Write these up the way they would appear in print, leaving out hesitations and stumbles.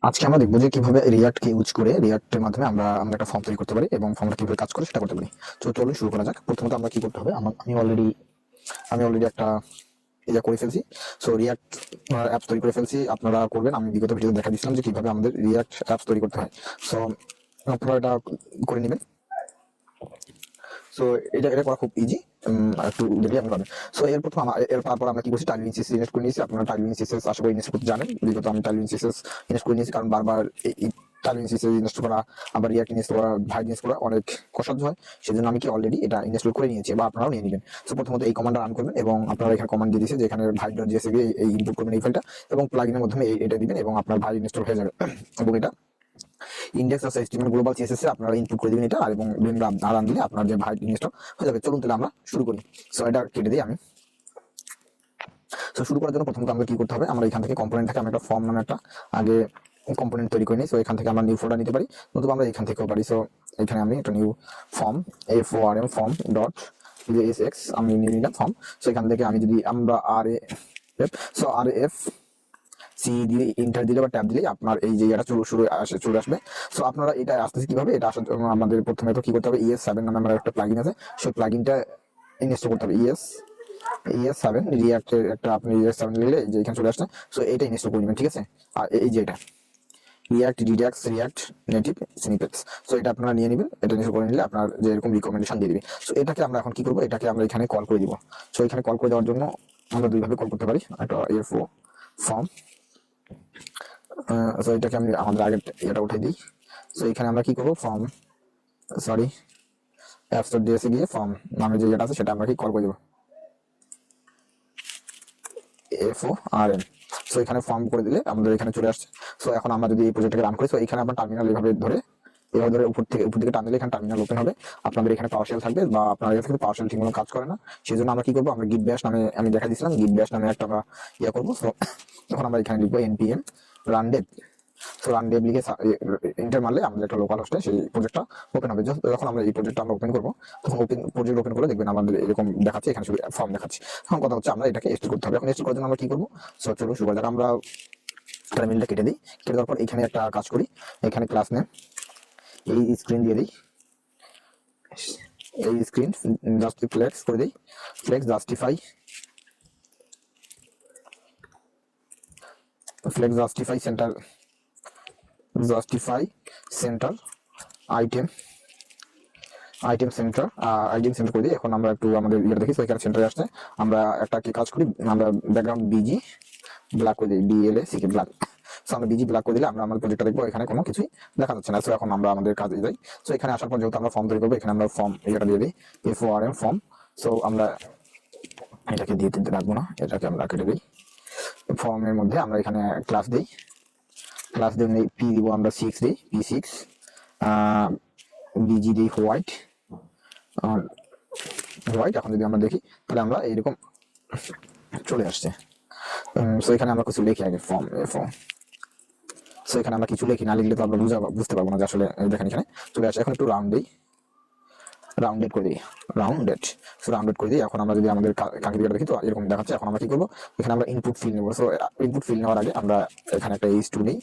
আজকে আমরা দেখবো যে কিভাবে রিয়াক্ট কে ইউজ করে রিয়াক্টের মাধ্যমে আমরা আমরা একটা ফর্ম তৈরি করতে পারি এবং ফর্মটা কিভাবে কাজ করে সেটা করতে পারি। তো চলুন শুরু করা যাক। প্রথমত আমরা কি করতে হবে, আমি অলরেডি একটা ইয়া করে ফেলছি। সো রিয়াক্ট অ্যাপস তৈরি করে ফেলছি, আপনারা করবেন। আমি বিগত ভিডিওতে দেখা দিয়েছিলাম যে কিভাবে আমাদের রিয়াক্ট অ্যাপস তৈরি করতে হয়। সো আপনারা এটা করে নেবেন। সো এটা করা খুব ইজি, একটু দেখলে আপনি পাবেন। সো এর প্রথম এর তারপর আমরা কি করছি, টাইলিং সিএসএস ইনস্টল করে নিয়েছি। আপনারা টাইলিং সিএসএস আশা করি ইনস্টল করতে জানেন। বিগত আমি টাইলিং সিএসএস ইনস্টল করে নিয়েছি, কারণ বারবার এই টাইলিং সিএসএস ইনস্টল করা, আবার রিয়াক্ট ইনস্টল করা, ভাইড ইনস্টল করা অনেক কষ্টসাধ্য হয়। সেজন্য আমি কি অলরেডি এটা ইনস্টল করে নিয়েছি, বা আপনারাও নিয়ে নেবেন। সো প্রথমত এই কমান্ডটা রান করবেন এবং আপনারা এখানে কমান্ড দিয়ে দিয়েছে যে এখানে ভাইড.js এই ইনপুট করবেন এই ফাইলটা, এবং প্লাগইনের মাধ্যমে এটা দিবেন এবং আপনার ভাইড ইনস্টল হয়ে যাবে। এবং এটা ইন্ডেক্স আছে HTML গ্লোবাল CSS এ আপনারা ইনপুট করে দিবেন এটা, আর এবং রান দিলে আপনার যে ভাইট ইনস্টল হয়ে যাবে। চলুন তাহলে আমরা শুরু করি। সো এটা কেটে দিই আমি। সো শুরু করার জন্য প্রথমত আমাদের কি করতে হবে, আমরা এখান থেকে কম্পোনেন্ট থেকে আমরা একটা ফর্ম নামে একটা আগে কম্পোনেন্ট তৈরি করে নিই। সো এখান থেকে আমরা নিউ ফোল্ডার নিতে পারি, নতুবা আমরা এখান থেকেও পারি। সো এখানে আমি একটা new form FORM form dot SX আমি নিয়ে নিলাম ফর্ম। সো এখান থেকে আমি যদি আমরা RAF সি দিয়ে ইন্টার দিলে বা ট্যাব দিলে আপনার এই যে এটা চলে আসবে। সো আপনারা এটা আসতেছে কিভাবে, এটা আসার জন্য আমাদের প্রথমে তো কি করতে হবে, ES7 নামে আমার একটা প্লাগইন আছে, সেই প্লাগইনটা ইনস্টল করতে হবে। ES7 রিয়াক্টের একটা, আপনি ES7 নিলে যে এখানে চলে আসছে। সো এটা ইনস্টল করে নেবেন, ঠিক আছে। আর এই যে এটা রিয়াক্ট নেটিভ স্নিপেটস, সো এটা আপনারা নিয়ে নেবেন। এটা ইনস্টল করে নিলে আপনার যে এরকম রিকমেন্ডেশন দিয়ে দিবে। সো এটাকে আমরা এখন কি করবো, এটাকে আমরা এখানে কল করে দিব। সো এখানে কল করে দেওয়ার জন্য আমরা দুইভাবে কল করতে পারি, একটা FO ফর্ম। সো এটাকে আমি আমাদের আগে এটা উঠে দিই। সো এখানে আমরা কি করবো, ফর্ম অ্যাপস.js এ গিয়ে ফর্ম নামে যে যেটা আছে সেটা আমরা কি কল করে দেবো, FORM। সো এখানে ফর্ম করে দিলে আমাদের এখানে চলে আসছে। সো এখন আমরা যদি এই প্রজেক্টটাকে রান করি, সো এখানে আমরা টার্মিনাল এভাবে ধরে উপর থেকে টান দিলে এখানে টার্মিনাল ওপেন হবে। আপনাদের এখানে পাওয়ারশেল থাকবে, বা আপনার এখানে কিন্তু পাওয়ারশেল ঠিকমতো কাজ করে না। সেই জন্য আমরা কি করবো, আমরা গিট ব্যাশ নামে আমি দেখা দিয়েছিলাম, গিট ব্যাশ নামে একটা আমরা ইয়ে করবো। সো এখন আমরা এখানে লিখবো npm run dev। So run Dave লিখে এন্টার মারলে আমাদের একটা লোকাল হোস্টে সেই প্রজেক্টটা ওপেন হবে। যখন আমরা এই প্রজেক্টটা আমরা ওপেন করবো, তখন প্রজেক্ট ওপেন করে দেখবেন আমাদের এরকম দেখাচ্ছে, এখানে শুধু ফর্ম দেখাচ্ছে। এখন কথা হচ্ছে আমরা এটাকে এক্সটেন্ড করতে হবে। এখন এক্সটেন্ড করার জন্য আমরা কি করবো, সো চলো শুরু করা যাক। আমরা টার্মিনালটা কেটে দিই, কেটে দেওয়ার পর এখানে একটা কাজ করি, এখানে ক্লাস নেম এই স্ক্রিন দিয়ে দিই, এই স্ক্রিন জাস্ট ফ্লেক্স করে দিই, flakes justify centre item centre করে দিই। এখন আমরা একটু আমাদের ইয়ে দেখি, এখানে সেন্টারে আসছে। আমরা একটা কি কাজ করি, আমরা ব্যাকগ্রাউন্ড BG ব্ল্যাক করে দিই, BLACK ব্ল্যাক। সো আমরা BG ব্ল্যাক করে দিলে আমরা আমাদের প্রজেক্টটা দেখবো, এখানে কোনো কিছুই দেখা যাচ্ছে না। সো এখন আমরা আমাদের কাজে যাই। সো এখানে আসার পর যেহেতু আমরা ফর্ম তৈরি করবো, এখানে আমরা ফর্ম এটা দিয়ে দিই, FORM ফর্ম। সো আমরা এটাকে দিয়ে দিতে রাখবো না, এটাকে আমরা কেটে দিই। ফর্মের মধ্যে আমরা এখানে ক্লাস দিই, P দিব আমরা 6 দিই, P6, BG দিই হোয়াইট। এখন যদি আমরা দেখি তাহলে আমরা এইরকম চলে আসছে। সো এখানে আমরা কিছু লিখি আগে, ফর্ম। সো এখানে আমরা কিছু লিখি, না লিখলে তো আমরা বুঝতে পারবো না যে আসলে দেখেন এখানে চলে আসে। এখন একটু রাউন্ডেড করে দিই, রাউন্ডেড করে দিই। এখন আমরা যদি আমাদের কাঙ্ক্ষিত দেখি, তো এরকম দেখাচ্ছে। এখন আমরা কি করবো, এখানে আমরা ইনপুট ফিল নেবো। সো ইনপুট ফিল নেওয়ার আগে আমরা এখানে একটা H2 নিই,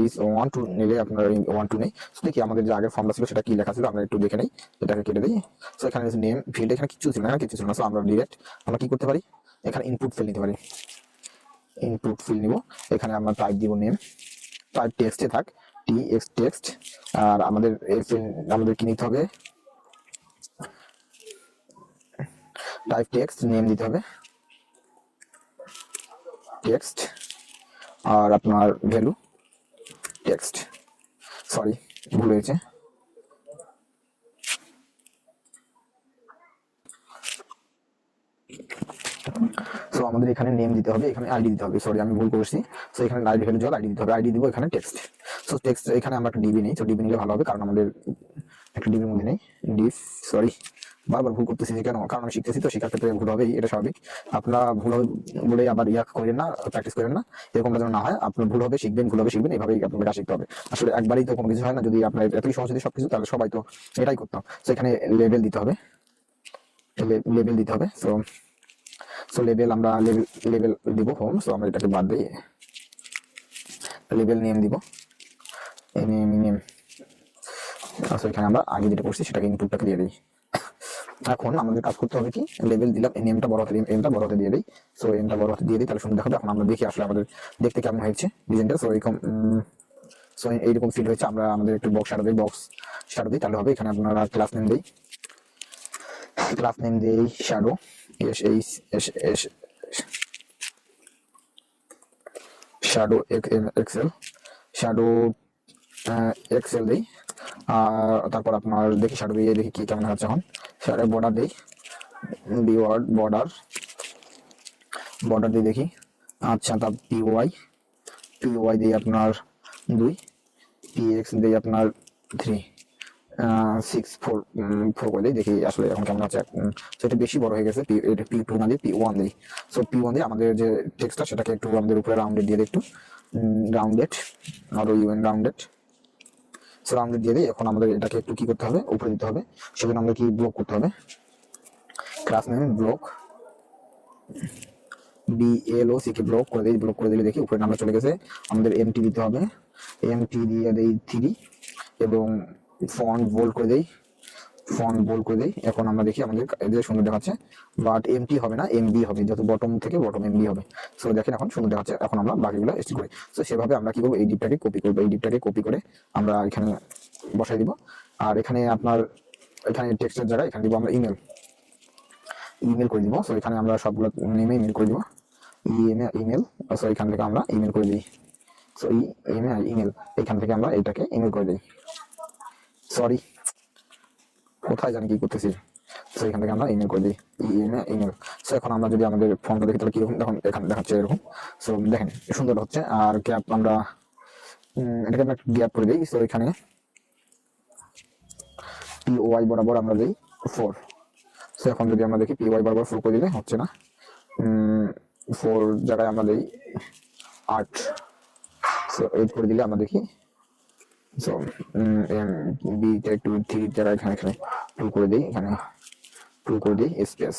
H1 2 নিলে আপনার 1 2 নেই। দেখি আমাদের যে আগের ফর্মটা ছিল সেটা কি লেখা ছিল, আমরা একটু দেখে নেই, এটাকে কেটে দিই। সো এখানে নেম ফিল্ড, এখানে কিছু ছিল না, সো আমরা ডিরেক্ট আমরা কি করতে পারি, এখানে ইনপুট ফিল নিতে পারি, নিব। এখানে আমরা টাইপ দিব নেম, টাইপ টেক্সটে থাক, টেক্সট। আর আমাদের কি নিতে হবে, টাইপ টেক্সট, নেম দিতে হবে টেক্সট, আর আপনার ভ্যালু টেক্সট। সরি, ভুল হয়েছে। সো আমাদের এখানে নেম দিতে হবে, এখানে আইডি দিতে হবে। সরি, আমি ভুল করছি। সো এখানে আইডি ভ্যালু জল আইডি দিতে হবে, আইডি দিব এখানে টেক্সট। সো টেক্সট এখানে আমরা একটা ডিবি নেই, তো ডিবি নিলে ভালো হবে, কারণ আমাদের একটা ডিবির মধ্যে নেই ডিফ। সরি, বারবার ভুল করতেছি কেন, কারণ আমি শিখতেছি, তো শেখার ক্ষেত্রে ভুল হবেই, এটা স্বাভাবিক। আপনারা ভুল হবে বলে আবার করেন না, প্র্যাকটিস করেন না, এরকমটা যেন না হয়। আপনার ভুল হবে শিখবেন, এভাবেই আপনাদের কাজ শিখতে হবে। আসলে একবারই তো কোনো কিছু হয় না, যদি আপনার এতই সহজ হতো সবকিছু, তাহলে সবাই তো এটাই করতাম। সো এখানে লেবেল দিতে হবে, সো লেবেল আমরা লেবেল দিব হোম। সো আমরা এটাকে বাদ দিই, লেভেল নেম দিব, নেম। আচ্ছা এখানে আমরা আগে যেটা করছি সেটাকে ইনপুটটাকে দিয়ে দিই। এখন আমাদের কাজ করতে হবে কি, লেভেল দিলাম, নেমটা বড় হাতে, এমটা বড় হাতে দিয়ে দিই। সো এমটা বড় হাতে দিয়ে দিই, তাহলে সুন্দর দেখাবে। এখন আমরা দেখি আসলে আমাদের দেখতে কেমন হয়েছে ডিজাইনটা। সো এরকম এইরকম ফিল হয়েছে। আমরা আমাদের একটু বক্স শ্যাডো দিই, তাহলে হবে। এখানে আপনারা ক্লাস নেম দিই, shadow shadow excel, shadow excel দিই। আর তারপর আপনার দেখি শ্যাডো দিয়ে দেখি কি কেমন হচ্ছে। এখন শ্যাডো বর্ডার দিই, বর্ডার দিয়ে দেখি। আচ্ছা তা পিওয়াই দিই আপনার 2, পিএক্স দিই আপনার 3, 6 4 করে দিই, দেখি আসলে এখন কেমন আছে। সেটা বেশি বড় হয়ে গেছে, P2 না দিয়ে P1 দিই। সো P1 দিয়ে আমাদের যে টেক্সটটা সেটাকে একটু আমাদের উপরে রাউন্ডেড দিয়ে দিই, একটু রাউন্ডেড, আরো ইউএন রাউন্ডেড। সো রাউন্ডেড দিয়ে দিই। এখন আমাদের এটাকে একটু কি করতে হবে, উপরে দিতে হবে। সেজন্য আমাদের কি ব্লক করতে হবে, ক্লাস নেম ব্লক, BLOC কে ব্লক করে দিই। ব্লক করে দিলে দেখি উপরে নাম্বার চলে গেছে। আমাদের এমটি দিতে হবে, এমটি দিয়ে দেই 3 এবং ফন্ট বোল্ড করে দেই, এখন আমরা দেখি আমাদের যে সুন্দর দেখাচ্ছে। বাট এমটি হবে না, এমবি হবে, যত বটম থেকে বটম এমবি হবে। সো দেখেন এখন সুন্দর দেখাচ্ছে। এখন আমরা বাকিগুলো এডিট করি। সো সেভাবে আমরা কি করবো, এই ডিপটাকে কপি করবো, এই ডিপটাকে কপি করে আমরা এখানে বসাই দিব। আর এখানে আপনার এখানে টেক্সটের জায়গায় এখানে দিব আমরা ইমেল করে দিব। সো এখানে আমরা সবগুলো নেমে ইমেল করে দিব, ইমেল। সো এখান থেকে আমরা ইমেল করে দিই। সো ইমেল এখান থেকে আমরা এইটাকে ইমেল করে দিই। সরি, কোথায় জানি কি করতেছি। সো এখান থেকে আমরা ইমেল করে দিই, ইমেল। সো এখন আমরা যদি আমাদের ফর্মটা দেখি তাহলে কিরকম দেখুন, এখানে দেখাচ্ছে এরকম। সো দেখেন সুন্দর হচ্ছে। আর গ্যাপ আমরা এটাকে আমরা গ্যাপ করে দিই। সো এখানে POI বরাবর আমরা দিই 4। সো এখন যদি আমরা দেখি POI বরাবর 4 করে দিলে হচ্ছে না, 4 জায়গায় আমরা দিই 8। সো 8 করে দিলে আমরা দেখি। সো বিটা একটু 3 জায়গায় এখানে 2 করে দিই, এখানে 2 করে দিই স্পেস।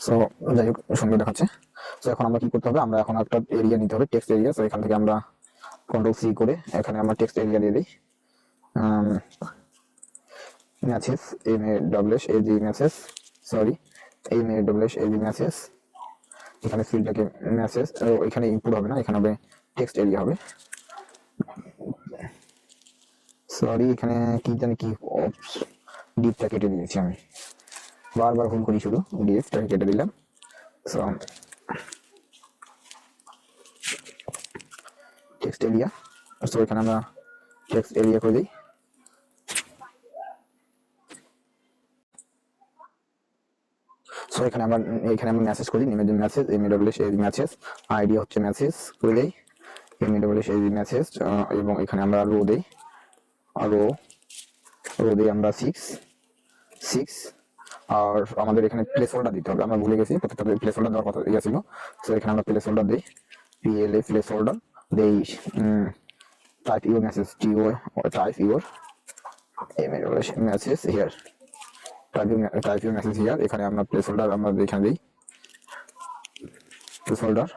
সো যাই হোক সুন্দর দেখাচ্ছে। সো এখন আমরা কি করতে হবে, আমরা এখন একটা এরিয়া নিতে হবে, টেক্সট এরিয়া। সো এখান থেকে আমরা Ctrl+C করে এখানে আমরা টেক্সট এরিয়া দিয়ে দিই, message MASSAG message, sorry MASSAG message. এখানে ফিল্ডটাকে ম্যাসেজ, এখানে ইনপুট হবে না, এখানে হবে টেক্সট এরিয়া হবে। সরি এখানে কি জানি কি ডিপটা কেটে দিয়েছি আমি, বারবার ভুল করি, শুধু ডিপটাকে কেটে দিলাম। সো টেক্সট এরিয়া, সো এখানে আমরা টেক্সট এরিয়া করে দিই। সো এখানে আমরা মেসেজ করি, নেমের জন্য মেসেজ, MASSAG মেসেজ, আইডি হচ্ছে মেসেজ করে দেই, MASSAG মেসেজ। এবং এখানে আমরা রো দেই, রো দিই আমরা 6। আর আমাদের এখানে প্লেস হোল্ডার দিতে হবে, আমরা ভুলে গেছি, প্রত্যেকটা প্লেস হোল্ডার দেওয়ার কথা ছিল। সো এখানে আমরা প্লেস হোল্ডার দিই, PLA প্লেস হোল্ডার দেই, type your message, type your message here, type your message here. এখানে আমরা প্লেস হোল্ডার আমরা এখানে দিই, place holder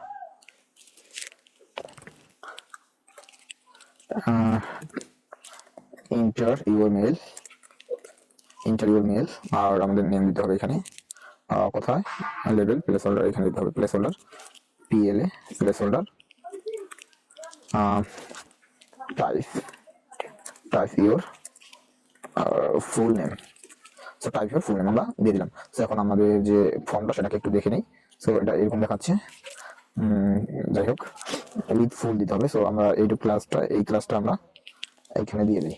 enter your mail, আর আমাদের নেম দিতে হবে এখানে, কোথায় লেভেল প্লেস হোল্ডার, এখানে দিতে হবে place holder, PLA place holder, type your full name. So type your full name আমরা দিয়ে দিলাম। সো এখন আমাদের যে ফর্মটা সেটাকে একটু দেখে নেই। সো এটা এরকম দেখাচ্ছে। যাই হোক উইথ ফুল দিতে হবে। সো আমরা এই ক্লাসটা আমরা এইখানে দিয়ে দিই।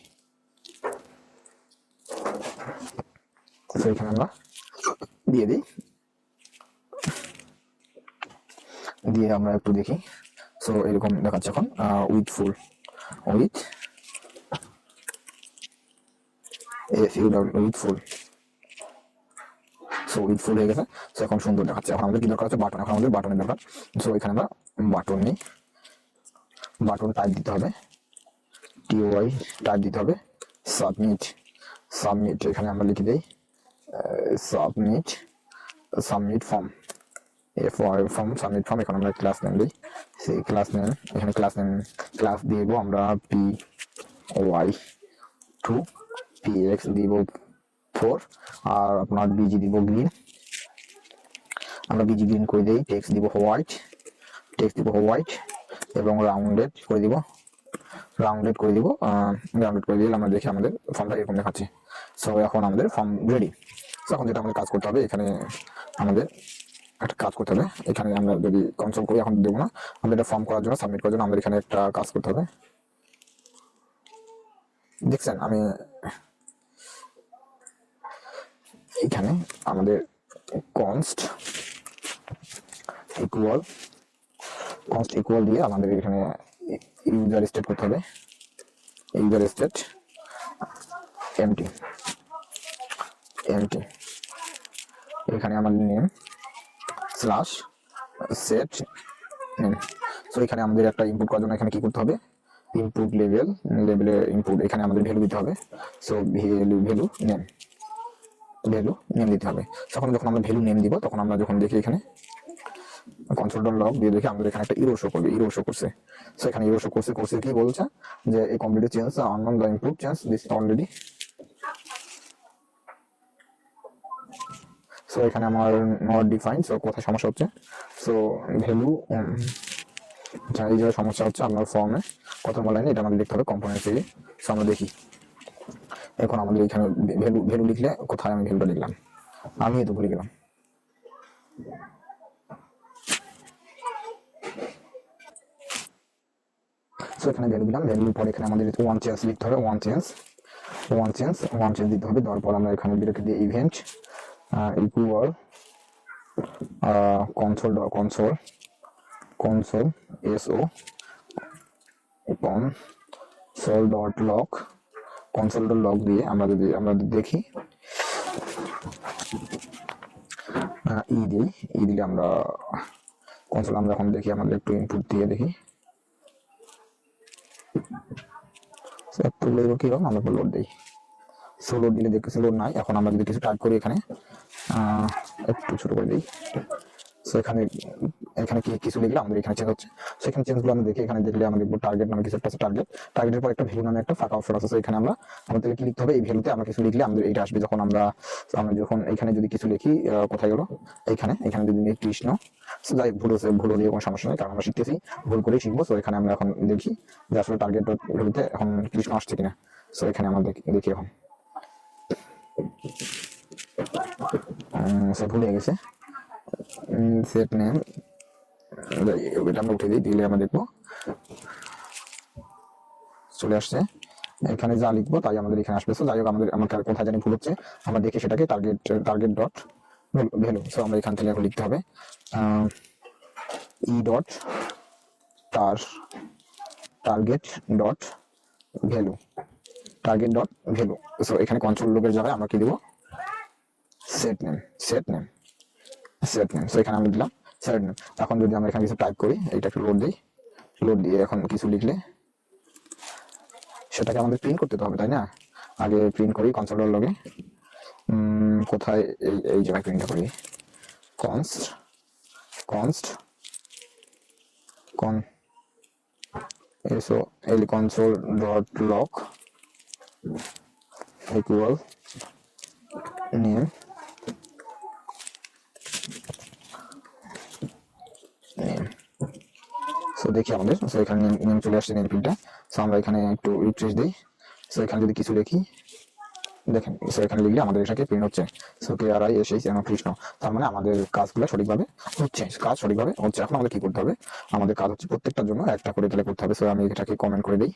সো এখানে আমরা দিয়ে দিই, দিয়ে আমরা একটু দেখি। সো এরকম দেখাচ্ছে এখন with full, with full. So with ফুল হয়ে গেছে। সো এখন সুন্দর দেখাচ্ছে। এখন আমাদের কি দরকার আছে, বাটন। এখন আমাদের বাটনের দরকার। সো এখানে আমরা বাটন নিই, বাটন টাইপ দিতে হবে, TOI টাইপ দিতে হবে, সাবমিট এখানে আমরা লিখে দেই submit form, form submit form. এখন আমরা ক্লাস নেম দিই সেই ক্লাস নেম, এখানে ক্লাস নেম ক্লাস দিব আমরা পি ওয়াই 2, পি এক্স দিব 4, আর আপনার বিজি দিব গ্রিন, আমরা বিজি গ্রিন করে দিই। টেক্সট দিব হোয়াইট, এবং রাউন্ডেড করে দিব, রাউন্ডেড করে দিলে আমরা দেখি আমাদের ফর্মটা এরকম দেখাচ্ছে। সো এখন আমাদের ফর্ম রেডি। এখন যেটা আমাদের কাজ করতে হবে, এখানে আমাদের একটা কাজ করতে হবে। এখানে আমরা যদি কনসোল করি, এখন দেবো না, আমাদের এটা ফর্ম করার জন্য, সাবমিট করার জন্য আমাদের এখানে একটা কাজ করতে হবে। দেখছেন আমি এখানে আমাদের কনস্ট ইকুয়াল দিয়ে আমাদের এখানে ইউজার স্টেট করতে হবে। ইউজার স্টেট এমটি, এখানে আমাদের name slash set name. So এখানে আমাদের একটা ইনপুট করার জন্য এখানে কি করতে হবে, ইনপুট লেভেলে ইনপুট, এখানে আমাদের ভ্যালু দিতে হবে। সো ভ্যালু নেম দিতে হবে। তখন যখন আমরা ভ্যালু নেম দিব, তখন আমরা যখন দেখি এখানে কনসোল লগ দিয়ে দেখি আমাদের এখানে একটা ইরো শো করবে, ইরো শো করছে। সো এখানে ইরো শো করছে কি বলছে যে এই complete change on the input change this already. So এখানে আমার নট ডিফাইন, সো কোথায় সমস্যা হচ্ছে, সো ভ্যালু এই জায়গায় সমস্যা হচ্ছে আপনার ফর্মে কত নম্বর লাইনে, এটা আমাদের দেখতে হবে কম্পোনেন্ট থেকে। সো আমরা দেখি এখন আমাদের এখানে ভ্যালু লিখলে কোথায় আমি ভ্যালুটা লিখলাম, আমি তো ভুলে গেলাম। সো এখানে ভ্যালু দিলাম, ভ্যালুর পরে এখানে আমাদের ওয়ান চেঞ্জ লিখতে হবে, ওয়ান চেঞ্জ দিতে হবে। তারপর আমরা এখানে বিরতি দিয়ে event equal console so console.log দিয়ে আমরা দেখি দিলে আমরা কনসোল, আমরা এখন দেখি আমাদের একটু ইনপুট দিয়ে দেখি একটু কি হবে, আমরা লোড দিই। সো লোড দিলে দেখতেছি লোড নাই। এখন আমরা যদি কিছু টাইপ করি এখানে একটু ছোট করে দিই। সো এখানে কিছু লিখলে আমাদের এখানে চেঞ্জ হচ্ছে। সো এখানে চেঞ্জগুলো আমরা দেখি, এখানে দেখলে আমরা দেখবো টার্গেট নামে কিছু একটা আছে, টার্গেটের পর একটা ভ্যালু নামে একটা ফাঁকা অপশন আছে। সো এখানে আমাদের কি লিখতে হবে, এই ভ্যালুতে আমরা কিছু লিখলে আমাদের এটা আসবে। যখন আমরা যখন এখানে যদি কিছু লিখি, কোথায় গেল, এখানে যদি কৃষ্ণ, যাই ভুল হলে কোনো সমস্যা নেই, কারণ আমরা শিখতেছি, ভুল করেই শিখবো। সো এখানে আমরা এখন দেখি যে আসলে টার্গেট ভ্যালুতে এখন কৃষ্ণ আসছে কিনা। সো এখানে আমরা দেখি এখন সো ভুল হয়ে গেছে। সেট নেম এটা আমরা উঠে দিলে আমরা দেখবো চলে আসছে। এখানে যা লিখবো তাই আমাদের এখানে আসবে। সো যাই হোক, আমার কোথায় জানি ভুল হচ্ছে, আমরা দেখি সেটাকে টার্গেট ডট ভ্যালু। সো আমরা এখান থেকে এখন লিখতে হবে E dot target dot value. So এখানে কন্ট্রোল লোকের জায়গায় আমরা কি দিব, সেট নেম। সো এখানে আমি দিলাম সেট নেম। এখন যদি আমরা এখানে কিছু টাইপ করি, এইটা একটু লোড দিয়ে এখন কিছু লিখলে সেটাকে আমাদের প্রিন্ট করতে হবে, তাই না? আগে প্রিন্ট করি কনসোল লগে, কোথায় এই জায়গায় প্রিন্টটা করি, console dot log equal name so দেখি আমাদের, সো এখানে নেম চলে আসছে, নেম প্রিন্টটা। সো আমরা এখানে একটু রিফ্রেশ দিই। সো এখানে যদি কিছু লিখি দেখেন, সো এখানে লিখলে আমাদের এটাকে প্রিন্ট হচ্ছে। সো KRI SH কৃষ্ণ, তার মানে আমাদের কাজগুলো সঠিকভাবে হচ্ছে। এখন আমাদের কি করতে হবে, আমাদের কাজ হচ্ছে প্রত্যেকটার জন্য একটা করে তাহলে করতে হবে। সো আমি এটাকে কমেন্ট করে দিই,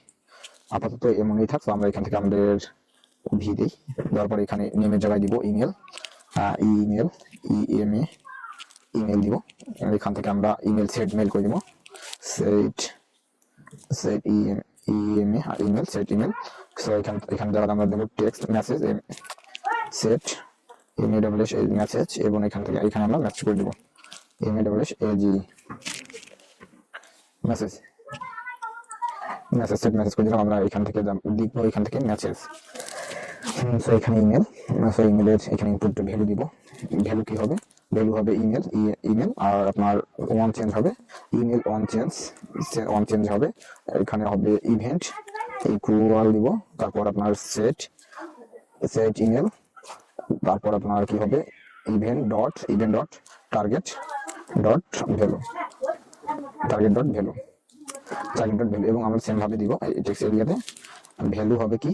আপাতত এমনই থাক। সো আমরা এখান থেকে আমাদের ভি দিই, দেওয়ার পরে এখানে নেমের জায়গায় দিব ইমেল দিব। এখান থেকে আমরা ইমেল সেট মেল করে দিব, সেট ইমেল। সো এখানে জায়গায় আমরা দেবো টেক্সট মেসেজ সেট এমএডব্লিউএস মেসেজ, এবং এখানে আমরা মেসেজ করে দেবো এমএডব্লিউএস এজি মেসেজ সেট মেসেজ করে দিলাম। আমরা এখান থেকে দেখবো, এখান থেকে মেসেজ। সো এখানে ইমেল, সো ইমেলের এখানে ইনপুট ভ্যালু দিব। ভ্যালু কি হবে, ভ্যালু হবে ইমেল, ইমেল। আর আপনার ওয়ান চেঞ্জ হবে ইমেল, ওয়ান চেঞ্জ হবে। এখানে হবে ইভেন্ট ইকুয়াল দিব, তারপর আপনার সেট ইমেল, তারপর আপনার কি হবে event dot target dot value, target dot value, এবং আমরা সেম ভাবে দিব এই টেক্সট এরিয়াতে। ভ্যালু হবে কি,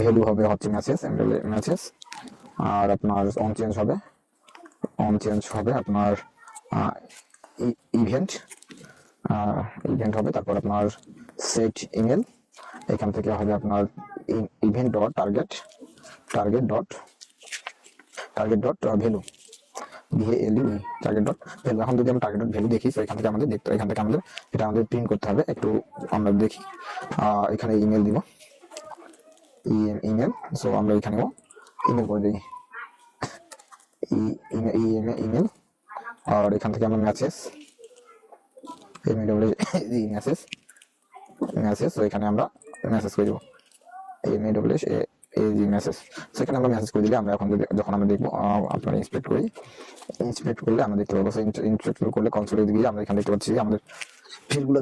ভ্যালু হবে হচ্ছে মেসেজ। আর আপনার অন চেঞ্জ হবে আপনার ইভেন্ট হবে। তারপর আপনার সেট ইমেল, এখান থেকে হবে আপনার event dot target dot value, VALU target dot value. এখন যদি আমরা টার্গেট ডট ভ্যালু দেখি, এখান থেকে আমাদের এটা আমাদের প্রিন্ট করতে হবে। একটু আমরা দেখি, এখানে ইমেল দিব, ইমেল। সো আমরা এখানেও ইমেল করে দিই, ইমেল। আর এখান থেকে আমরা মেসেজ তো এখানে আমরা মেসেজ করে দেবো, মেসেজ। সেখানে আমরা মেসেজ করে দিলে আমরা এখন যখন আমরা দেখবো, আপনারা ইন্সপেক্ট করলে আমরা দেখতে পাবো। ইন্সপেক্ট করলে কনসোলে গিয়ে আমরা এখানে দেখতে পাচ্ছি আমাদের ফিল্ডগুলো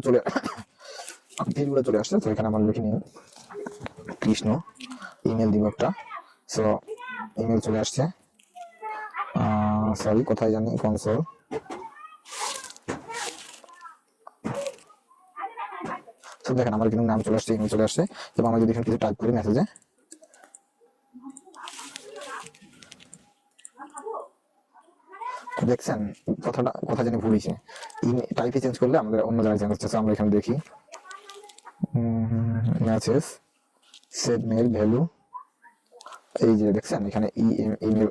চলে আসছে। তো এখানে আমরা লিখে নিই কৃষ্ণ, ইমেল দিব একটা। সো ইমেল চলে আসছে, সরি কোথায় জানি, কনসোল। তো দেখেন আমার কিন্তু নাম চলে আসছে, ইমেল চলে আসছে। এবং আমরা যদি এখানে কিছু টাইপ করি মেসেজে, দেখছেন কথা জানি ভুল হয়েছে, টাইপে চেঞ্জ করলে আমাদের অন্য জায়গায় চেঞ্জ হচ্ছে। আমরা এখানে দেখি মেসেজ সেট মেল ভ্যালু, এই যে দেখছেন এখানে ইমেল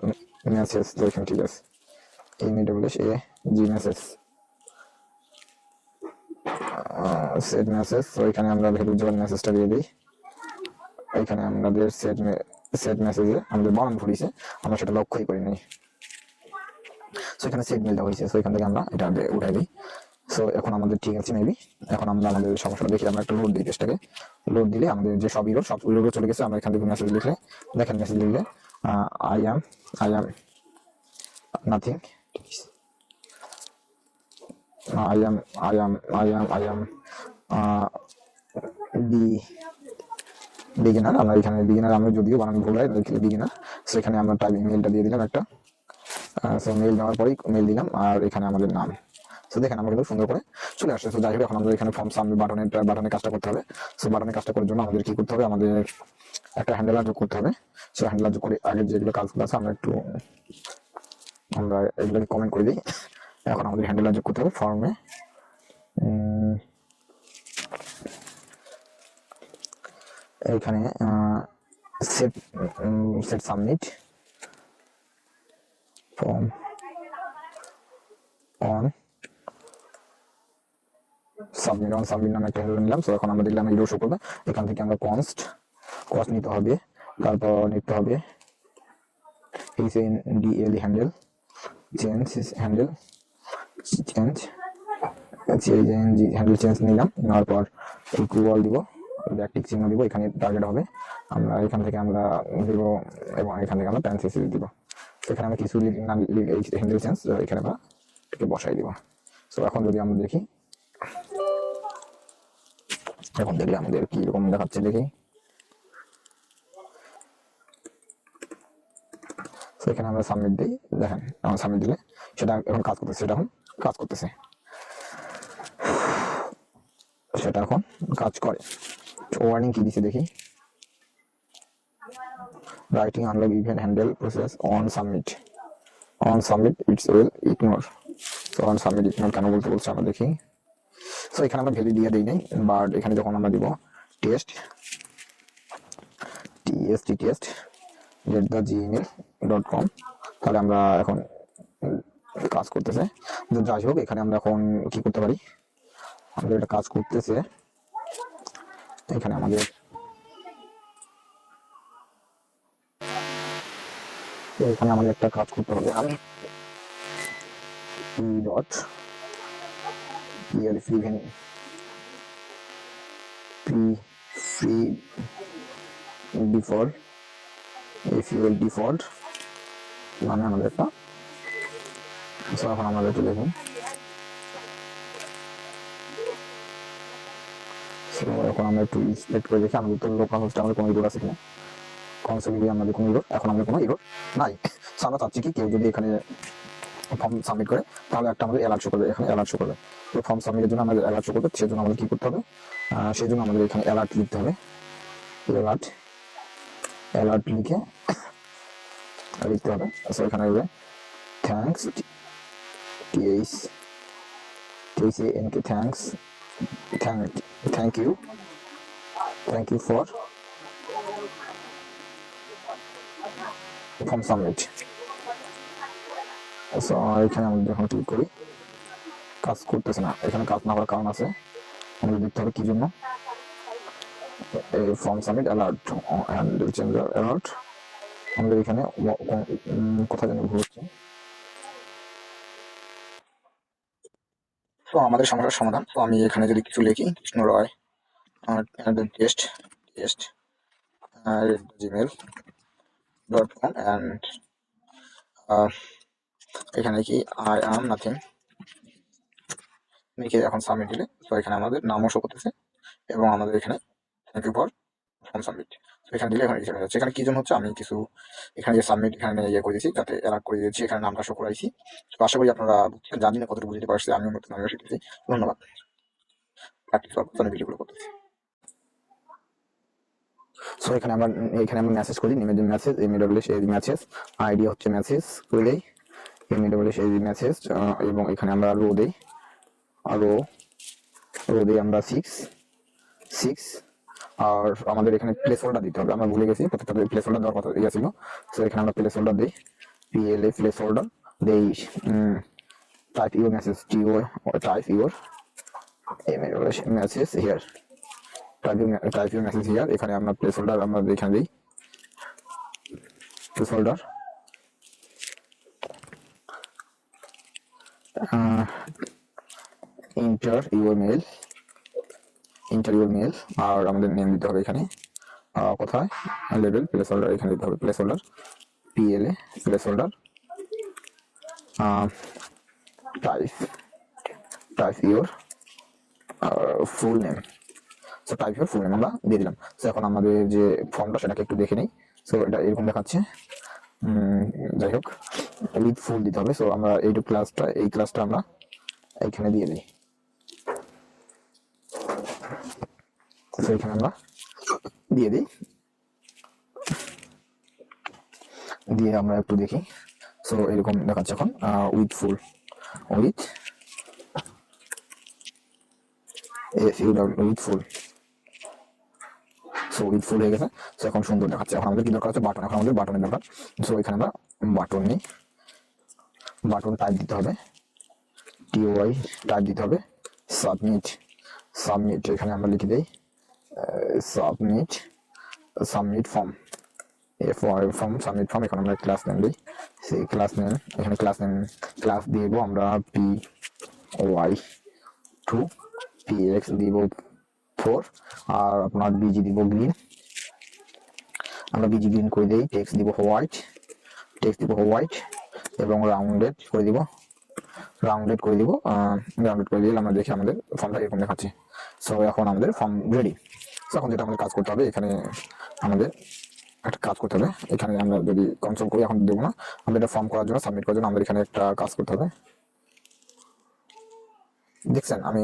মেসেজ। তো এখানে ঠিক আছে, মেসেজ সেট মেসেজ। তো এখানে আমরা ভ্যালু যখন মেসেজটা দিয়ে দিই, এখানে আমাদের সেট মেসেজে আমাদের বানান ভুলিছে, আমরা সেটা লক্ষ্যই করি নাই। সো এখানে সেট মেলটা হয়েছে, সো এখান থেকে আমরা এটা উঠাই দিই। সো এখন আমাদের ঠিক আছে মেবি। এখন আমরা আমাদের সমস্যাটা দেখি, আমরা একটা লোড দিই পেজটাকে। লোড দিলে আমাদের যে সব ইরোর চলে গেছে। আমরা এখান থেকে মেসেজ লিখলে দেখেন, মেসেজ লিখলে I am nothing, I am beginner. আমরা এখানে বিগিনার, আমরা যদিও বানান ভুল হয় বিগিনার। সো এখানে আমরা টাইপিং মেলটা দিয়ে দিলাম একটা। সো মেল দেওয়ার পরেই মেল দিলাম, আর এখানে আমাদের নাম। সো দেখেন আমরা কিন্তু সুন্দর করে চলে আসছে। সো যাই হোক, এখন আমাদের এখানে ফর্ম সাবমিট বাটনের কাজটা করতে হবে। সো বাটনের কাজটা করার জন্য আমাদের কি করতে হবে, আমাদের একটা হ্যান্ডেলার যোগ করতে হবে। সো হ্যান্ডেলার যোগ করে আগের যেগুলো কাজগুলো আছে আমরা এগুলোকে কমেন্ট করে দিই। এখন আমাদের হ্যান্ডেলার যোগ করতে হবে ফর্মে। এখানে set submit form on submit নামে একটা হ্যান্ডেলার নিলাম। সো এখন আমরা দেখলাম ইরো শো করবে। এখান থেকে আমরা কস্ট নিতে হবে, তারপর নিতে হবে HNDL হ্যান্ডেল চেঞ্জ নিলাম। নেওয়ার পর ইকুয়াল দিব, ব্যাকটিক চিহ্ন দিব, এখানে টার্গেট হবে। আমরা এখান থেকে আমরা দিব, এবং এখান থেকে আমরা প্যারেনথেসিস দিব। সেখানে আমরা কিছু হ্যান্ডেল চেঞ্জ এখানে আমরা এটাকে বসাই দিব। সো এখন যদি আমরা দেখি, এখন দেখলে আমাদের কি রকম দেখাচ্ছে দেখি। সেখানে আমরা সাবমিট দিই, দেখেন আমরা সাবমিট দিলে সেটা এখন কাজ করতেছে, সেটা এখন কাজ করে। ওয়ার্নিং কি দিছে দেখি, writing unlock event handle process on submit it's will ignore. So on submit ignore কেন বলছে আমরা দেখি। সো এখানে আমরা ভ্যালু দিয়ে দিই নাই, বাট এখানে যখন আমরা দিব টেস্ট gmail.com, তাহলে আমরা এখন কাজ করতেছে। যাই হোক, এখানে আমরা এখন কি করতে পারি, আমাদের এটা কাজ করতেছে। এখানে আমাদের একটা কাজ করতে হবে। আমি ডিফল্ট মানে আমাদের একটা সো এখন আমরা একটু দেখুন, সো এখন আমরা একটু সিলেক্ট করে দেখি আমাদের তো লোকাল হোস্টে আমাদের কোনো ইরোর আছে কিনা। কনসোলে গিয়ে আমাদের কোনো ইরোর, এখন আমাদের কোনো ইরোর নাই। সো আমরা চাচ্ছি কি কেউ যদি এখানে ফর্ম সাবমিট করে তাহলে একটা আমাদের অ্যালার্ট শো করবে, এখানে অ্যালার্ট শো করবে। তো ফর্ম সাবমিটের জন্য আমাদের অ্যালার্ট শো করবে, সেজন্য আমাদের কি করতে হবে, সেই জন্য আমাদের এখানে অ্যালার্ট লিখতে হবে। অ্যালার্ট অ্যালার্ট লিখতে হবে। সো এখানে হবে thanks T H T H N K thanks thank you for form submit. So এখানে আমরা যখন ক্লিক করি কাজ করতেছে না, এখানে কাজ না করার কারণ আছে, আমাদের দেখতে হবে কি জন্য। Form submit alert and change alert, আমাদের এখানে কোথায় যেন ভুল হচ্ছে। তো আমাদের সমস্যার সমাধান, তো আমি এখানে যদি কিছু লিখি কৃষ্ণ রয় টেস্ট টেস্ট gmail.com অ্যান্ড এখানে কি আই অ্যাম নাথিং লিখে এখন সাবমিট দিলে তো এখানে আমাদের নামও শো করতেছে এবং আমাদের এখানে thank you for form submit. তো এখানে দিলে এখানে রিসেন্ট হয়ে যাচ্ছে। এখানে কি জন্য হচ্ছে, আমি কিছু এখানে যে সাবমিট এখানে ইয়ে করে দিয়েছি, যাতে অ্যালার্ট করে দিয়েছি, এখানে নামটা শো করাইছি। তো আশা করি আপনারা বুঝছেন, জানি না কতটুকু বুঝতে পারছি, আমিও নতুন, আমিও শিখেছি। ধন্যবাদ। প্র্যাকটিস করার ভিডিওগুলো করতেছি। সো এখানে আমরা মেসেজ করি, মেসেজ এমডব্লিউএস এই মেসেজ আইডি হচ্ছে মেসেজ করে দেই, এমডব্লিউএস এই মেসেজ, এবং এখানে আমরা রো দেই, রো দিই আমরা 6 আর আমাদের এখানে প্লেস হোল্ডার দিতে হবে, আমরা ভুলে গেছি প্রত্যেকটা প্লেস হোল্ডার দেওয়ার কথা ছিল। সো এখানে আমরা প্লেস হোল্ডার দিই, পিএলএ প্লেস হোল্ডার দেই, type your message to type your message here, type your message here. এখানে আমরা প্লেস হোল্ডার আমরা এখানে দিই place holder enter your mail আর আমাদের নেম দিতে হবে এখানে, কোথায় লেভেল প্লেস হোল্ডার এখানে দিতে হবে, placeholder PLA place holder type your full name. So type your full name আমরা দিয়ে দিলাম। সো এখন আমাদের যে ফর্মটা সেটাকে একটু দেখে নিই। সো এটা এরকম দেখাচ্ছে, যাই হোক উইথ ফুল দিতে হবে। সো আমরা এই ক্লাসটা আমরা এইখানে দিয়ে দিই। সো এখানে আমরা দিয়ে দিই, দিয়ে আমরা একটু দেখি। সো এরকম দেখাচ্ছে এখন with full, with full. So with ফুল হয়ে গেছে। সো এখন সুন্দর দেখাচ্ছে। এখন আমাদের কি দরকার আছে, বাটন, এখন আমাদের বাটনের দরকার। সো এখানে আমরা বাটন নিই, বাটন টাইপ দিতে হবে, টিওয়াই টাইপ দিতে হবে, সাবমিট এখানে আমরা লিখে দেই submit form, form submit form. এখন আমরা ক্লাস নেম দিই, সেই ক্লাস নেম এখানে ক্লাস দিব আমরা py2, px দিব 4 আর আপনার বিজি দিব গ্রিন, আমরা বিজি গ্রিন করে দিই, টেক্সট দিব হোয়াইট এবং রাউন্ডেড করে দিব, আমরা দেখি আমাদের ফর্মটা এরকম দেখাচ্ছে। সো এখন আমাদের ফর্ম রেডি। সো এখন যেটা আমাদের কাজ করতে হবে, এখানে আমাদের একটা কাজ করতে হবে, এখানে আমরা যদি কনসোল করি এখন দেবো না, আমাদের এটা ফর্ম করার জন্য সাবমিট করার জন্য আমাদের এখানে একটা কাজ করতে হবে। দেখছেন আমি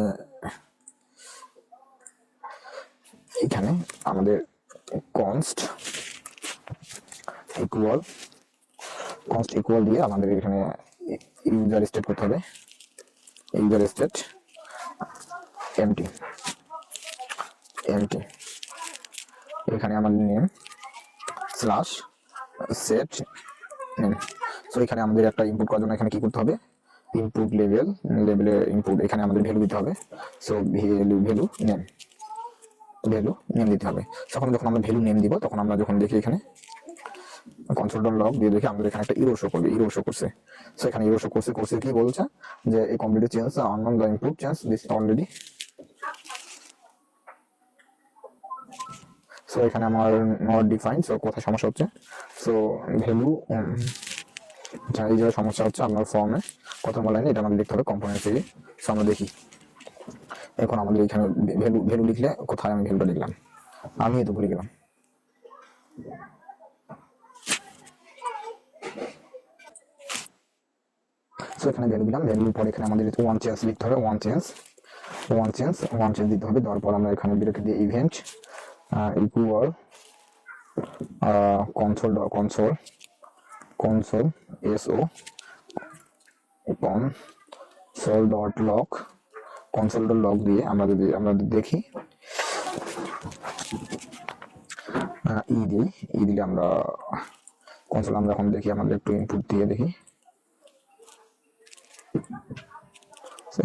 এখানে আমাদের কনস্ট ইকুয়াল দিয়ে আমাদের এখানে ইউজার স্টেট করতে হবে, ইউজার স্টেট এমটি, এখানে আমাদের name slash set name. So এখানে আমাদের একটা ইনপুট করার জন্য এখানে কি করতে হবে, ইনপুট লেভেলে ইনপুট, এখানে আমাদের ভ্যালু দিতে হবে। সো ভ্যালু নেম দিতে হবে। তখন যখন আমরা ভ্যালু নেম দিব, তখন আমরা যখন দেখি এখানে কনসোল.লগ দিয়ে দেখি আমাদের এখানে একটা ইরো শো করছে। সো এখানে ইরো শো করছে কি বলছে যে এই complete change on the input change this already. So এখানে আমার নট ডিফাইন্ড, সো কোথায় সমস্যা হচ্ছে। সো ভ্যালু আচ্ছা, এই জায়গায় সমস্যা হচ্ছে আপনার ফর্মে কত নম্বর লাইনে এটা আমাদের দেখতে হবে কম্পোনেন্ট থেকে। সো আমরা দেখি এখন আমাদের এখানে ভ্যালু ভ্যালু লিখলে কোথায় আমি ভ্যালুটা লিখলাম, আমি তো ভুলে গেলাম। সো এখানে ভ্যালু দিলাম, ভ্যালুর পর এখানে আমাদের ওয়ান চেঞ্জ লিখতে হবে, ওয়ান চেঞ্জ দিতে হবে। দেওয়ার পর আমরা এখানে বিরতি দিয়ে event equal console SO console dot log দিয়ে আমরা দেখি দিলে আমরা কনসোল আমরা এখন দেখি, আমাদের একটু ইনপুট দিয়ে দেখি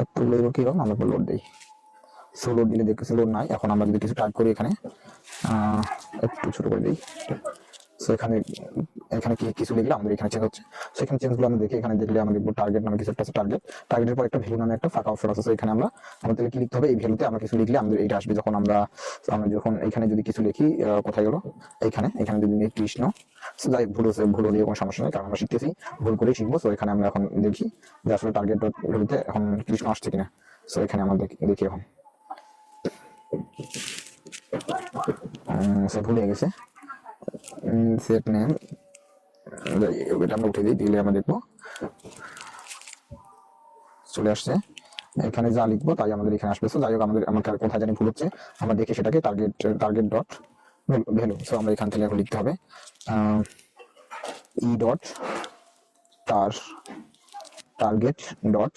একটু কিরকম আমরা লোড দিই। সো লোড দিলে দেখতেছি লোড নাই। এখন আমরা যদি কিছু টাইপ করি এখানে একটু ছোট করে দিই। সো এখানে কিছু লিখলে আমাদের এখানে চেঞ্জ হচ্ছে। সেখানে চেঞ্জগুলো আমরা দেখি, এখানে দেখলে আমরা দেখবো টার্গেট নামে কিছু একটা আছে, টার্গেটের পর একটা ভ্যালু নামে একটা ফাঁকা অপশন আছে। এখানে আমাদের কি লিখতে হবে, এই ভ্যালুতে আমরা কিছু লিখলে আমাদের এইটা আসবে। যখন এখানে যদি কিছু লিখি, কোথায় গেল, এখানে যদি কৃষ্ণ, যাই ভুল হলে কোনো সমস্যা নেই, কারণ আমরা শিখতেছি, ভুল করেই শিখবো। সো এখানে আমরা এখন দেখি যে আসলে টার্গেট ভ্যালুতে এখন কৃষ্ণ আসছে কিনা। সো এখানে আমরা দেখি এখন ভুল হয়ে গেছে। সেট নেম এটা আমরা উঠে দিলে আমরা দেখবো চলে আসছে। এখানে যা লিখবো তাই আমাদের এখানে আসবে। যাই হোক, আমার কোথায় জানি ভুল হচ্ছে, আমরা দেখি সেটাকে টার্গেট ডট ভ্যালু। সো আমরা এখান থেকে এখন লিখতে হবে E dot target dot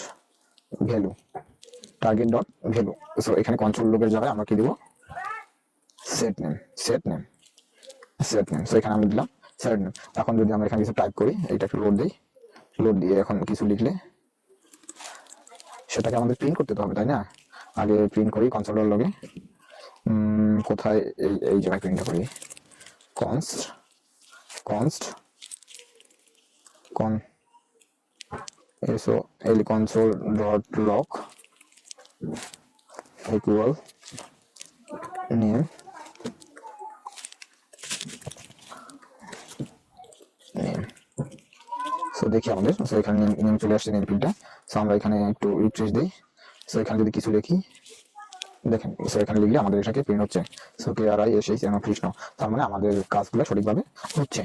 value so এখানে কন্ট্রোল লোকের জায়গায় আমরা কি দিব, সেট নেম সো এখানে আমি দিলাম সেট নেম। এখন যদি আমরা এখানে কিছু টাইপ করি, এটা একটু লোড দিয়ে এখন কিছু লিখলে সেটাকে আমাদের প্রিন্ট করতে হবে, তাই না? আগে প্রিন্ট করি কনসোল লগে, কোথায় এই জায়গায় প্রিন্টটা করি, console dot log equal name so দেখি আমাদের এখানে নেম চলে আসছে, নেম প্রিন্টটা। সো আমরা এখানে একটু রিফ্রেশ দিই। সো এখানে যদি কিছু লিখি দেখেন, এখানে লিখলে আমাদের এটাকে প্রিন্ট হচ্ছে। সো KRI এসেই কৃষ্ণ, তার মানে আমাদের কাজগুলো সঠিকভাবে হচ্ছে।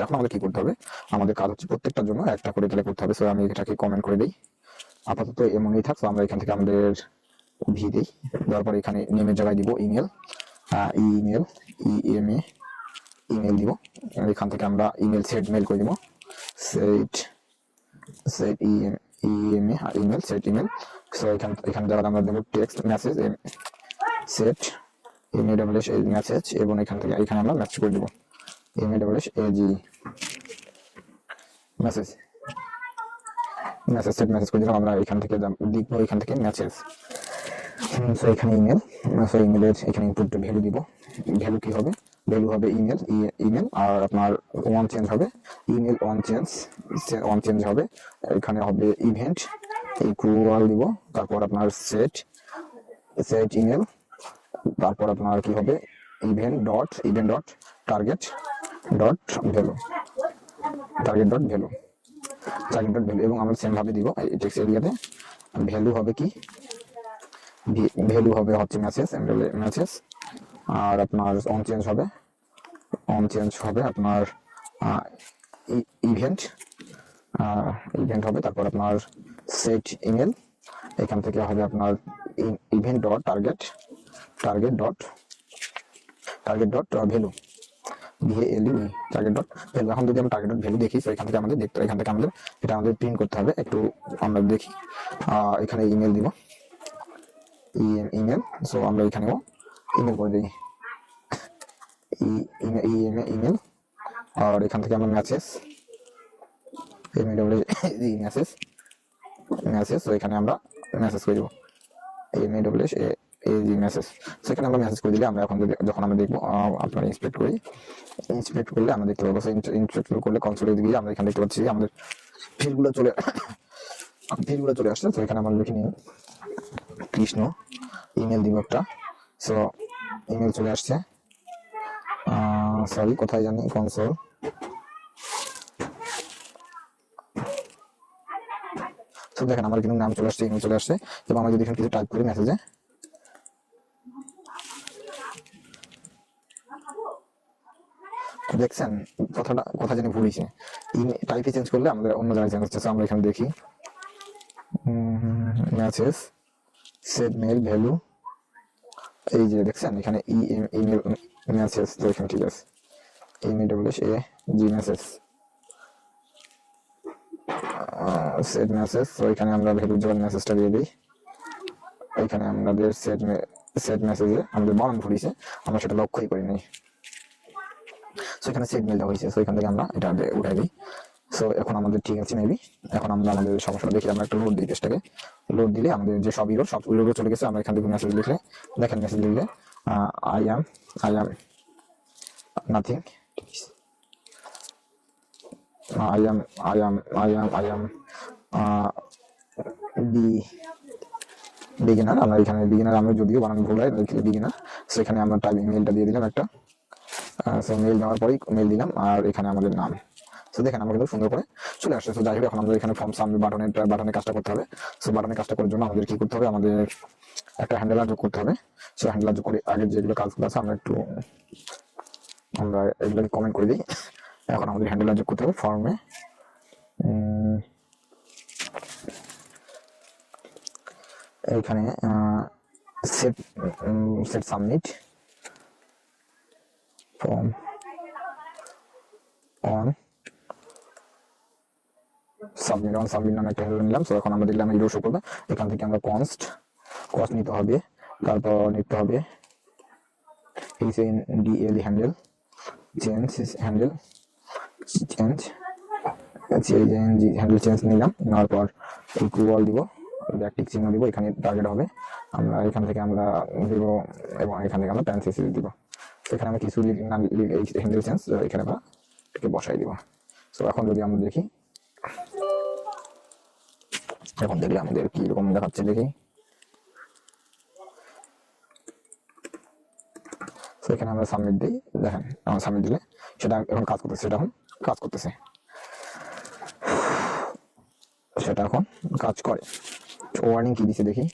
এখন আমাদের কি করতে হবে, আমাদের কাজ হচ্ছে প্রত্যেকটার জন্য একটা করে তাহলে করতে হবে। সো আমি এটাকে কমেন্ট করে দিই, আপাতত এমনই থাক। আমরা এখান থেকে আমাদের ভি দিই, দেওয়ার পরে এখানে নেমের জায়গায় দিব ইমেল দিব। এখান থেকে আমরা ইমেল সেট মেল করে দিব, সেট ইমেল। সো এখানে যারা আমরা দেবো টেক্সট মেসেজ সেট মেসেজ, এবং এখানে আমরা মেসেজ করে দেবো মেসেজ সেট মেসেজ করে দিলাম। আমরা এখান থেকে লিখবো, এখান থেকে মেসেজ। সো এখানে ইমেল, ইমেলের এখানে ইনপুট ভ্যালু দিব। ভ্যালু কি হবে, ভ্যালু হবে ইমেল আর আপনার ওয়ান চেঞ্জ হবে, ইমেল ওয়ান চেঞ্জ হবে। এখানে হবে ইভেন্ট ইকুয়াল দিব, তারপর আপনার সেট ইমেল, তারপর আপনার কি হবে event dot target dot value এবং আমরা সেম ভাবে দিব এই টেক্সট এরিয়াতে। ভ্যালু হবে কি, ভ্যালু হবে হচ্ছে মেসেজ, আর আপনার অন চেঞ্জ হবে আপনার ইভেন্ট হবে। তারপর আপনার সেট ইমেল, এখান থেকে হবে আপনার event dot target dot value target dot value. এখন যদি আমরা টার্গেট ডট ভ্যালু দেখি, এখান থেকে আমাদের এটা আমাদের প্রিন্ট করতে হবে। একটু আমরা দেখি, এখানে ইমেল দিব, ইমেল। সো আমরা এখানেও ইমেল করে দিই, ইমেল, আর এখান থেকে আমরা মেসেজ সো এখানে আমরা মেসেজ করে দেবো মেসেজ। সেখানে আমরা মেসেজ করে দিলে আমরা এখন যখন আমরা দেখবো, আপনারা ইন্সপেক্ট করলে আমরা দেখতে পাবো। ইন্সপেক্ট করলে কনসোলে গিয়ে আমরা এখানে দেখতে পাচ্ছি আমাদের ফিল্ডগুলো চলে আসছে। তো এখানে আমরা লিখে নিই কৃষ্ণ, ইমেল দিব একটা। সো ইমেল চলে আসছে, সরি কোথায় জানি, কনসোল দেখেন আমার কিন্তু নাম চলে আসছে, ইমেল চলে আসছে, এবং আমরা যদি এখানে কিছু টাইপ করি মেসেজে, দেখছেন কথা জানি ভুল হয়েছে, টাইপে চেঞ্জ করলে আমাদের অন্য জায়গায় চেঞ্জ হচ্ছে। আমরা এখানে দেখি মেসেজ সেট মেল ভ্যালু, এই যে দেখছেন এখানে ইমেল মেসেজ, তো এখানে ঠিক আছে মেসেজ সেট মেসেজ। তো এখানে আমরা ভ্যালুর জন্য মেসেজটা দিয়ে দিই। এখানে আমাদের সেট মেসেজে আমাদের বানান ভুলিছে, আমরা সেটা লক্ষ্যই করিনি। সো এখানে সেট মেলটা হয়েছে, সো এখান থেকে আমরা এটা উঠাই দিই। সো এখন আমাদের ঠিক আছে মেবি। এখন আমরা আমাদের সমস্যাটা দেখি, আমরা একটা লোড দিই পেজটাকে, লোড দিলে আমাদের যে সব ইরোর চলে গেছে। আমরা এখান থেকে মেসেজ লিখলে দেখেন, মেসেজ লিখলে I am nothing, I am beginner. আমরা এখানে বিগিনার, আমরা যদিও বানান ভুল হয় লিখলে বিগিনার। সো এখানে আমরা টাইপ মেলটা দিয়ে দিলাম একটা, সো মেল দেওয়ার পরেই মেল দিলাম, আর এখানে আমাদের নাম। সো দেখেন আমরা কিন্তু সুন্দর করে চলে আসছে। সো যাই হোক, এখন আমাদের এখানে ফর্ম সাবমিট বাটনের কাজটা করতে হবে। সো বাটনের কাজটা করার জন্য আমাদের কি করতে হবে, আমাদের একটা হ্যান্ডেলার যোগ করতে হবে। সো হ্যান্ডেলার যোগ করে আগের যেগুলো কাজগুলো আছে আমরা এগুলোকে কমেন্ট করে দিই। এখন আমাদের হ্যান্ডেলার যোগ করতে হবে ফর্মে। এখানে set submit form on submit নামে একটা হ্যান্ডেল নিলাম। সো এখন আমরা দেখলাম ইরো শো করবে। এখান থেকে আমরা কস্ট নিতে হবে, তারপর নিতে হবে ডিএল হ্যান্ডেল হ্যান্ডেল চেঞ্জ নিলাম। নেওয়ার পর ইকুয়াল দিব, ব্যাকটিক চিহ্ন দিব, এখানে টার্গেট হবে। আমরা এখান থেকে আমরা দিব, এবং এখান থেকে আমরা প্যারেনথেসিস দিব। এখানে আমরা কিছু হ্যান্ডেল চেঞ্জ এখানে আমরা এটাকে বসাই দিব। সো এখন যদি আমরা দেখি, এখন দেখলে আমাদের কি রকম দেখাচ্ছে দেখি। তো এখানে আমরা সাবমিট দিই, দেখেন আমরা সাবমিট দিলে সেটা এখন কাজ করতেছে, সেটা এখন কাজ করে। ওয়ার্নিং কি দিছে দেখি,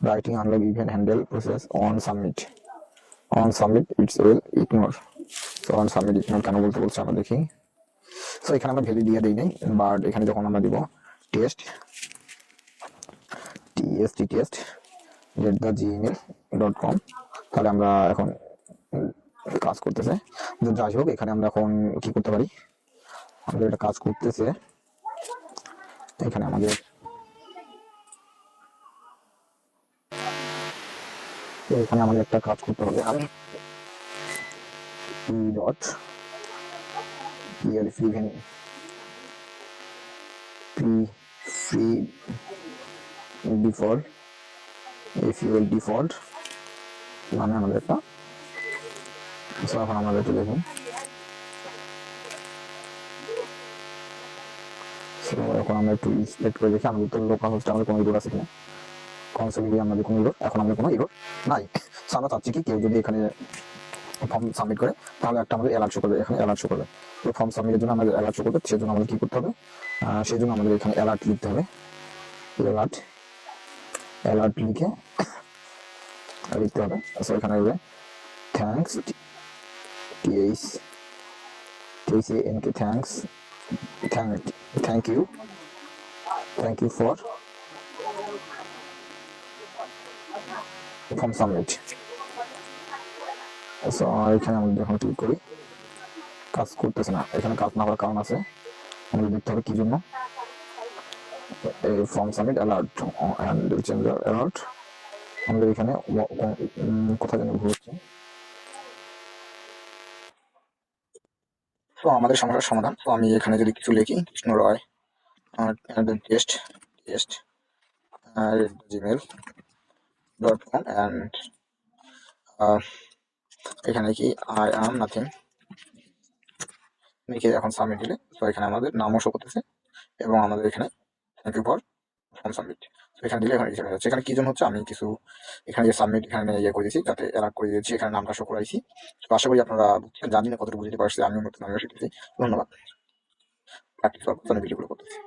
writing unlock event handle process on submit it's will ignore. তো অন সাবমিট ইগনোর কেন বলছে আমরা দেখি। সো এখানে আমরা ভ্যালু দিয়ে দিই নাই, বাট এখানে যখন আমরা দিব টেস্ট gmail.com, তাহলে আমরা এখন কাজ করতেছে। যাই হোক, এখানে আমরা এখন কি করতে পারি, আমাদের এটা কাজ করতেছে। এখানে আমাদের একটা কাজ করতে হবে। আমি ডিফল্ট মানে আমাদের একটা, এখন আমাদের একটু দেখুন। এখন আমরা একটু সিলেক্ট করে দেখি আমাদের তো লোকাল হোস্টে আমাদের কোনো ইরোর আছে কিনা, কনসোলে গিয়ে আমাদের কোনো ইরোর, এখন আমাদের কোনো ইরোর নাই। সো আমরা চাচ্ছি কি, কেউ যদি এখানে ফর্ম সাবমিট করে তাহলে একটা আমাদের অ্যালার্ট শো করবে, এখানে অ্যালার্ট শো করবে। তো ফর্ম সাবমিটের জন্য আমাদের অ্যালার্ট শো করবে, সেজন্য আমাদের কি করতে হবে, সেই জন্য আমাদের এখানে অ্যালার্ট লিখতে হবে। অ্যালার্ট লিখতে হবে। সো এখানে হবে thanks thank you for form submit. So এখানে আমরা যখন ক্লিক করি কাজ করতেছে না, এখানে কাজ না হওয়ার কারণ আছে, আমাদের দেখতে হবে কি জন্য। Form submit alert handle changer alert, আমাদের এখানে কোথায় যেন ভুল হচ্ছে। তো আমাদের সমস্যার সমাধান, তো আমি এখানে যদি কিছু লিখি কৃষ্ণ রয় টেস্ট gmail.com অ্যান্ড এখানে কি আই অ্যাম নাথিং লিখে এখন সাবমিট দিলে, তো এখানে আমাদের নামও শো করতেছে, এবং আমাদের এখানে thank you for form submit. তো এখানে দিলে এখানে রিসেট হচ্ছে। এখানে কি জন্য হচ্ছে, আমি কিছু এখানে যে সাবমিট এখানে করে দিয়েছি, তাতে অ্যালার্ট করে দিয়েছি, এখানে নামটা শো করাইছি। তো আশা করি আপনারা বুঝছেন, জানি না কতটুকু বুঝতে পারছি, আমিও নতুন, আমিও শিখতেছি। ধন্যবাদ। প্র্যাকটিস ভিডিওগুলো করতেছি।